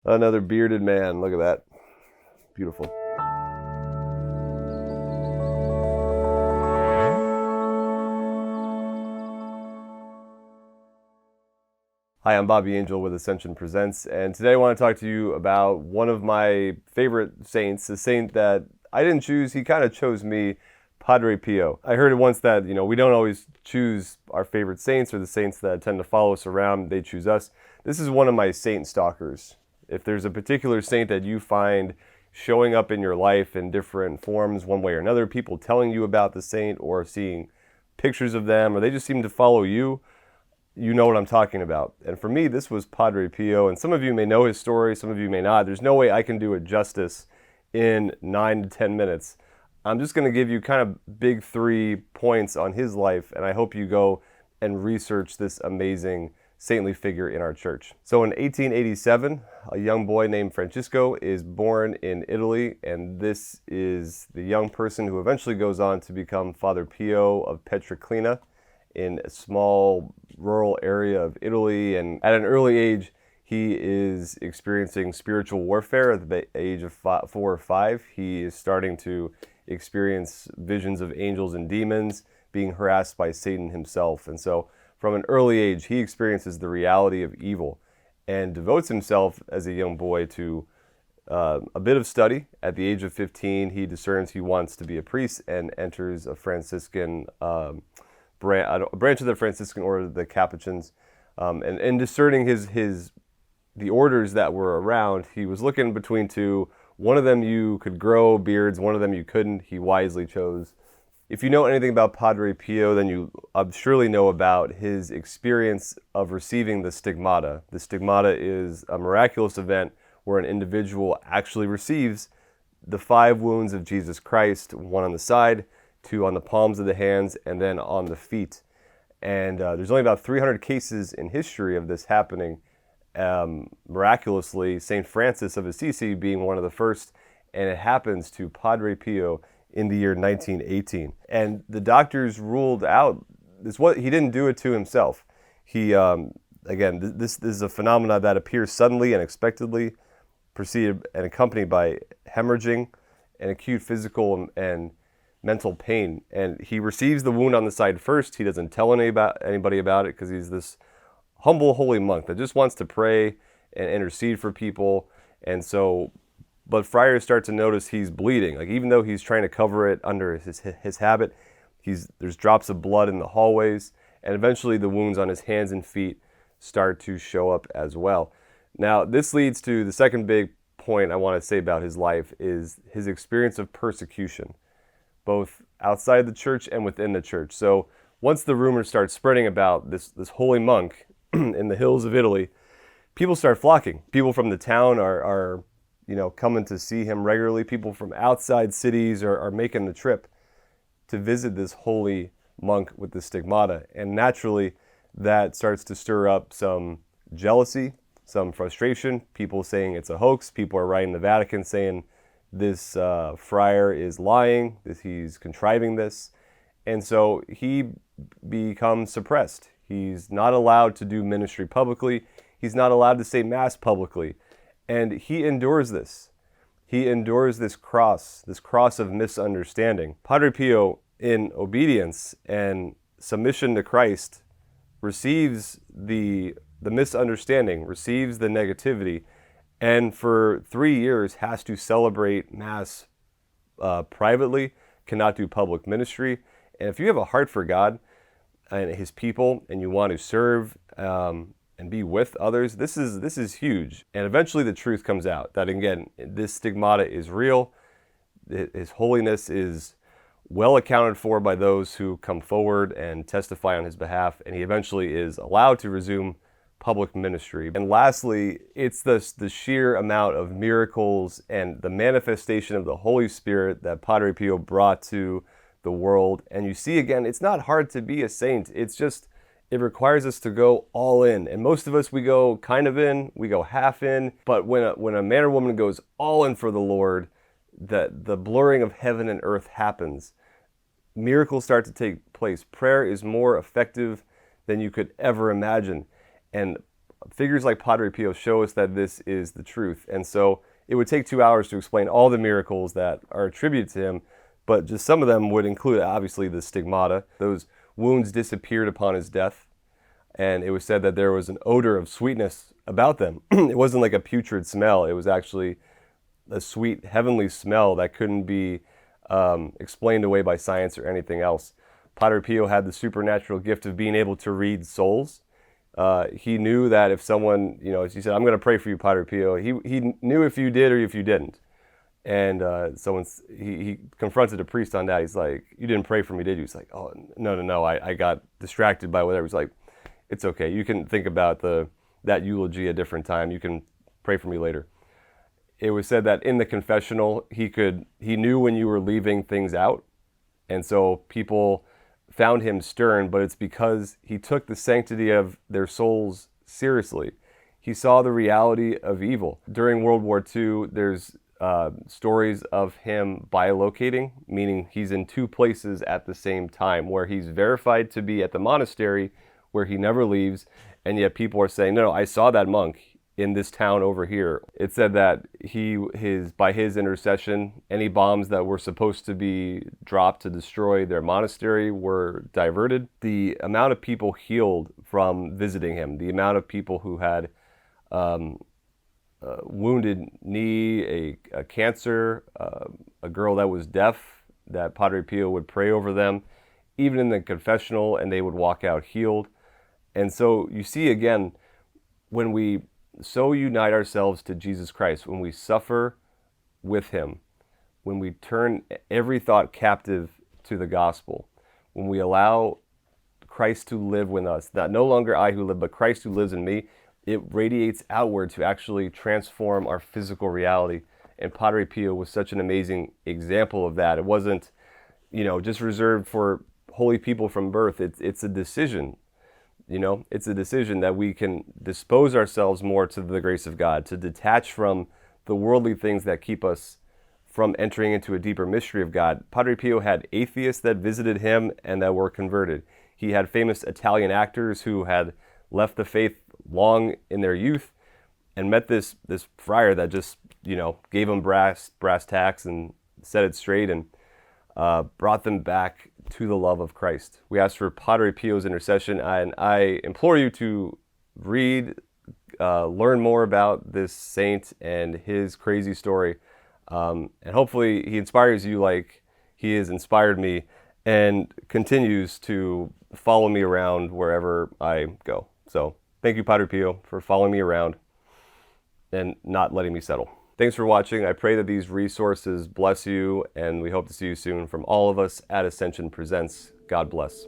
Another bearded man. Look at that. Beautiful. Hi, I'm Bobby Angel with Ascension Presents, and today I want to talk to you about one of my favorite saints, a saint that I didn't choose. He kind of chose me, Padre Pio. I heard it once that, we don't always choose our favorite saints or the saints that tend to follow us around, they choose us. This is one of my saint stalkers. If there's a particular saint that you find showing up in your life in different forms, one way or another, people telling you about the saint or seeing pictures of them, or they just seem to follow you, you know what I'm talking about. And for me, this was Padre Pio, and some of you may know his story, some of you may not. There's no way I can do it justice in 9 to 10 minutes. I'm just going to give you kind of big 3 points on his life, and I hope you go and research this amazing saintly figure in our church. So in 1887, a young boy named Francisco is born in Italy, and this is the young person who eventually goes on to become Father Pio of Pietrelcina in a small rural area of Italy. And at an early age, he is experiencing spiritual warfare. At the age of 4 or 5, he is starting to experience visions of angels and demons, being harassed by Satan himself. And so from an early age, he experiences the reality of evil and devotes himself as a young boy to a bit of study. At the age of 15, he discerns he wants to be a priest and enters a Franciscan branch of the Franciscan order, the Capuchins. And discerning the orders that were around, he was looking between two. One of them you could grow beards, one of them you couldn't. He wisely chose. If you know anything about Padre Pio, then you surely know about his experience of receiving the stigmata. The stigmata is a miraculous event where an individual actually receives the 5 wounds of Jesus Christ, 1 on the side, 2 on the palms of the hands, and then on the feet. And there's only about 300 cases in history of this happening. Miraculously, St. Francis of Assisi being one of the first, and it happens to Padre Pio in the year 1918. And the doctors ruled out this. What he didn't do it to himself. He again, this is a phenomenon that appears suddenly and unexpectedly, preceded and accompanied by hemorrhaging and acute physical and mental pain. And he receives the wound on the side first. He doesn't tell anybody about it because he's this humble, holy monk that just wants to pray and intercede for people. And so, but friars start to notice he's bleeding. Like, even though he's trying to cover it under his habit, there's drops of blood in the hallways, and eventually the wounds on his hands and feet start to show up as well. Now, this leads to the second big point I want to say about his life is his experience of persecution, both outside the church and within the church. So once the rumors start spreading about this holy monk in the hills of Italy, people start flocking. People from the town are coming to see him regularly. People from outside cities are making the trip to visit this holy monk with the stigmata. And naturally, that starts to stir up some jealousy, some frustration. People saying it's a hoax. People are writing the Vatican saying this friar is lying, that he's contriving this. And so he becomes suppressed. He's not allowed to do ministry publicly. He's not allowed to say Mass publicly. And he endures this. He endures this cross of misunderstanding. Padre Pio, in obedience and submission to Christ, receives the misunderstanding, receives the negativity, and for 3 years has to celebrate Mass privately, cannot do public ministry. And if you have a heart for God and his people, and you want to serve and be with others, this is huge. And eventually the truth comes out that, again, this stigmata is real. His holiness is well accounted for by those who come forward and testify on his behalf, and he eventually is allowed to resume public ministry. And lastly, it's the sheer amount of miracles and the manifestation of the Holy Spirit that Padre Pio brought to the world. And you see, again, it's not hard to be a saint. It's just, it requires us to go all in. And most of us, we go kind of in, we go half in. But when a man or woman goes all in for the Lord, the blurring of heaven and earth happens. Miracles start to take place. Prayer is more effective than you could ever imagine. And figures like Padre Pio show us that this is the truth. And so it would take 2 hours to explain all the miracles that are attributed to him, but just some of them would include, obviously, the stigmata. Those wounds disappeared upon his death, and it was said that there was an odor of sweetness about them. It wasn't like a putrid smell. It was actually a sweet, heavenly smell that couldn't be explained away by science or anything else. Padre Pio had the supernatural gift of being able to read souls. He knew that if someone, as he said, I'm going to pray for you, Padre Pio. He knew if you did or if you didn't. And he confronted a priest on that. He's like, you didn't pray for me, did you? He's like, oh, no. I got distracted by whatever. He's like, it's okay. You can think about that eulogy a different time. You can pray for me later. It was said that in the confessional, he knew when you were leaving things out. And so people found him stern, but it's because he took the sanctity of their souls seriously. He saw the reality of evil. During World War II, there's stories of him bilocating, meaning he's in two places at the same time, where he's verified to be at the monastery, where he never leaves, and yet people are saying, no, I saw that monk in this town over here. It said that by his intercession, any bombs that were supposed to be dropped to destroy their monastery were diverted. The amount of people healed from visiting him, the amount of people who had wounded knee, a cancer, a girl that was deaf, that Padre Pio would pray over them, even in the confessional, and they would walk out healed. And so you see, again, when we so unite ourselves to Jesus Christ, when we suffer with him, when we turn every thought captive to the gospel, when we allow Christ to live with us, that no longer I who live, but Christ who lives in me, it radiates outward to actually transform our physical reality. And Padre Pio was such an amazing example of that. It wasn't, just reserved for holy people from birth. It's a decision. It's a decision that we can dispose ourselves more to the grace of God, to detach from the worldly things that keep us from entering into a deeper mystery of God. Padre Pio had atheists that visited him and that were converted. He had famous Italian actors who had left the faith long in their youth and met this friar that just, gave them brass tacks and set it straight and brought them back to the love of Christ. We ask for Padre Pio's intercession, and I implore you to read, learn more about this saint and his crazy story, and hopefully he inspires you like he has inspired me and continues to follow me around wherever I go. So thank you, Padre Pio, for following me around and not letting me settle. Thanks for watching. I pray that these resources bless you, and we hope to see you soon. From all of us at Ascension Presents, God bless.